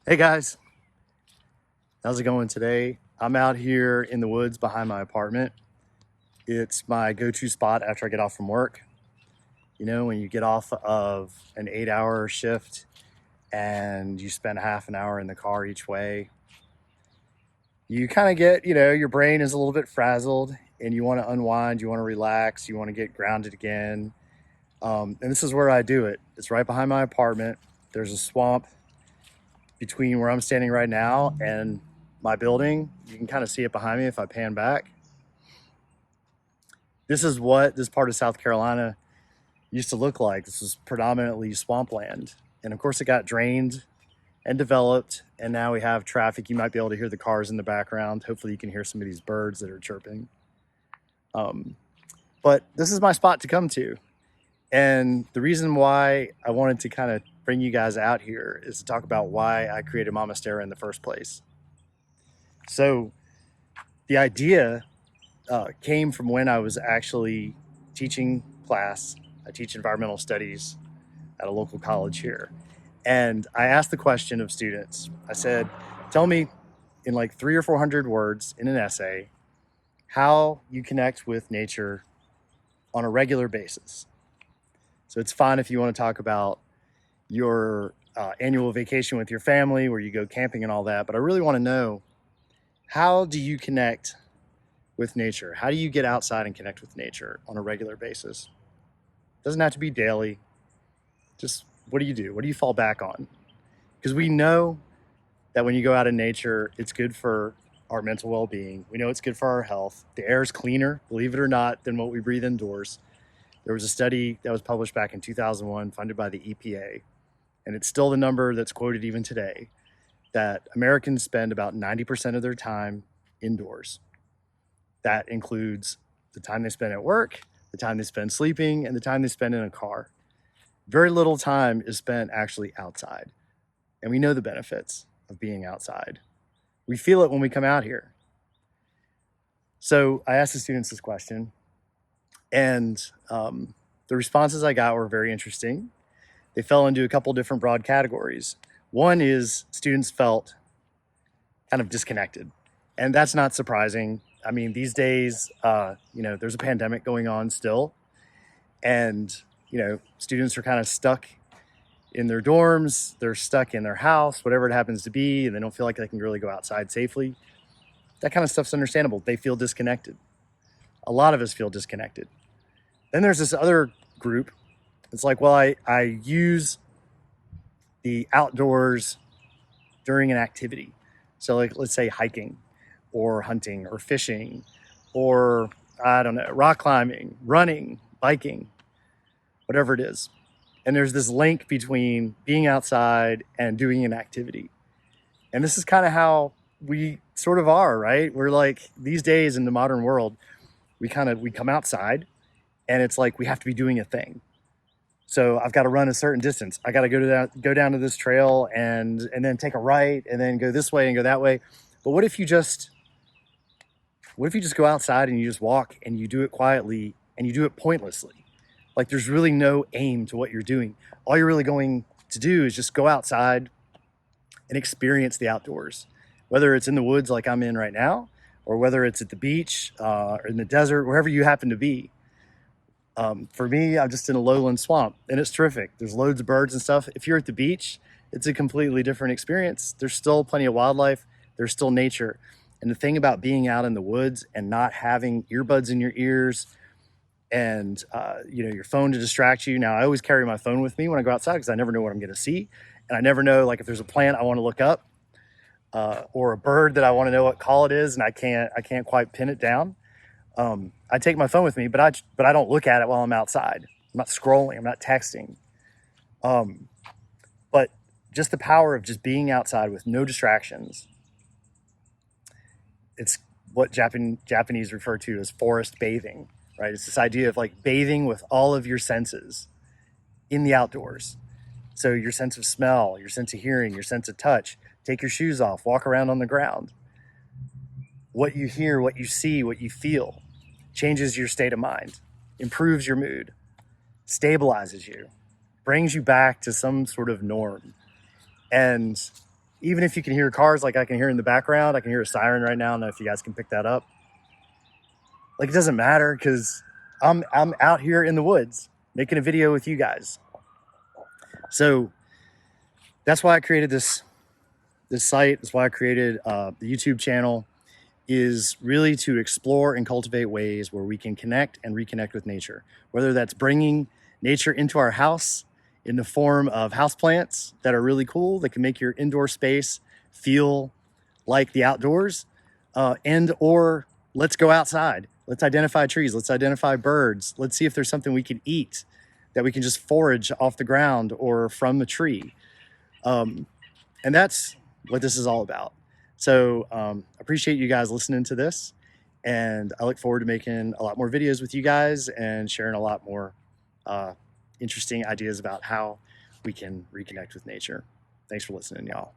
Hey guys, how's it going today? I'm out here in the woods behind my apartment. It's my go-to spot after I get off from work. You know, when you get off of an 8-hour shift and you spend half an hour in the car each way, you kind of get, your brain is a little bit frazzled and you want to unwind, you want to relax, you want to get grounded again. And this is where I do it. It's right behind my apartment. There's a swamp between where I'm standing right now and my building. You can kind of see it behind me if I pan back. This is what this part of South Carolina used to look like. This was predominantly swampland. And of course, it got drained and developed. And now we have traffic. You might be able to hear the cars in the background. Hopefully, you can hear some of these birds that are chirping. But this is my spot to come to. And the reason why I wanted to kind of bring you guys out here is to talk about why I created Mamastera in the first place. So the idea came from when I was actually teaching class. I teach environmental studies at a local college here. And I asked the question of students, I said, tell me in like 300 or 400 words in an essay, how you connect with nature on a regular basis. So it's fine if you want to talk about your annual vacation with your family where you go camping and all that, but I really want to know, how do you connect with nature? How do you get outside and connect with nature on a regular basis? It doesn't have to be daily. Just what do you do? What do you fall back on? Because we know that when you go out in nature, it's good for our mental well-being. We know it's good for our health. The air is cleaner, believe it or not, than what we breathe indoors. There was a study that was published back in 2001, funded by the EPA, and it's still the number that's quoted even today, that Americans spend about 90% of their time indoors. That includes the time they spend at work, the time they spend sleeping, and the time they spend in a car. Very little time is spent actually outside. And we know the benefits of being outside. We feel it when we come out here. So I asked the students this question, and the responses I got were very interesting. They fell into a couple different broad categories. One is students felt kind of disconnected, and that's not surprising. I mean, these days, there's a pandemic going on still, and students are kind of stuck in their dorms, they're stuck in their house, whatever it happens to be, and they don't feel like they can really go outside safely. That kind of stuff's understandable. They feel disconnected. A lot of us feel disconnected. Then there's this other group. It's like, well, I use the outdoors during an activity. So like, let's say hiking or hunting or fishing or, I don't know, rock climbing, running, biking, whatever it is. And there's this link between being outside and doing an activity. And this is kind of how we sort of are, right? We're like, these days in the modern world, we come outside and it's like we have to be doing a thing. So I've got to run a certain distance. I got to go down to this trail and then take a right and then go this way and go that way. But what if you just go outside and you just walk and you do it quietly and you do it pointlessly? Like there's really no aim to what you're doing. All you're really going to do is just go outside and experience the outdoors, whether it's in the woods like I'm in right now, or whether it's at the beach or in the desert, wherever you happen to be. For me, I'm just in a lowland swamp and it's terrific. There's loads of birds and stuff. If you're at the beach, it's a completely different experience. There's still plenty of wildlife. There's still nature. And the thing about being out in the woods and not having earbuds in your ears and your phone to distract you. Now, I always carry my phone with me when I go outside because I never know what I'm going to see. And I never know, like, if there's a plant I want to look up or a bird that I want to know what call it is and I can't quite pin it down. I take my phone with me, but I don't look at it while I'm outside. I'm not scrolling. I'm not texting. But just the power of just being outside with no distractions. It's what Japanese refer to as forest bathing, right? It's this idea of like bathing with all of your senses in the outdoors. So your sense of smell, your sense of hearing, your sense of touch. Take your shoes off, walk around on the ground. What you hear, what you see, what you feel changes your state of mind, improves your mood, stabilizes you, brings you back to some sort of norm. And even if you can hear cars like I can hear in the background, I can hear a siren right now. I don't know if you guys can pick that up. Like, it doesn't matter because I'm out here in the woods making a video with you guys. So that's why I created this site. That's why I created the YouTube channel, is really to explore and cultivate ways where we can connect and reconnect with nature, whether that's bringing nature into our house in the form of houseplants that are really cool, that can make your indoor space feel like the outdoors, and or let's go outside. Let's identify trees. Let's identify birds. Let's see if there's something we can eat that we can just forage off the ground or from a tree. And that's what this is all about. So appreciate you guys listening to this. And I look forward to making a lot more videos with you guys and sharing a lot more interesting ideas about how we can reconnect with nature. Thanks for listening, y'all.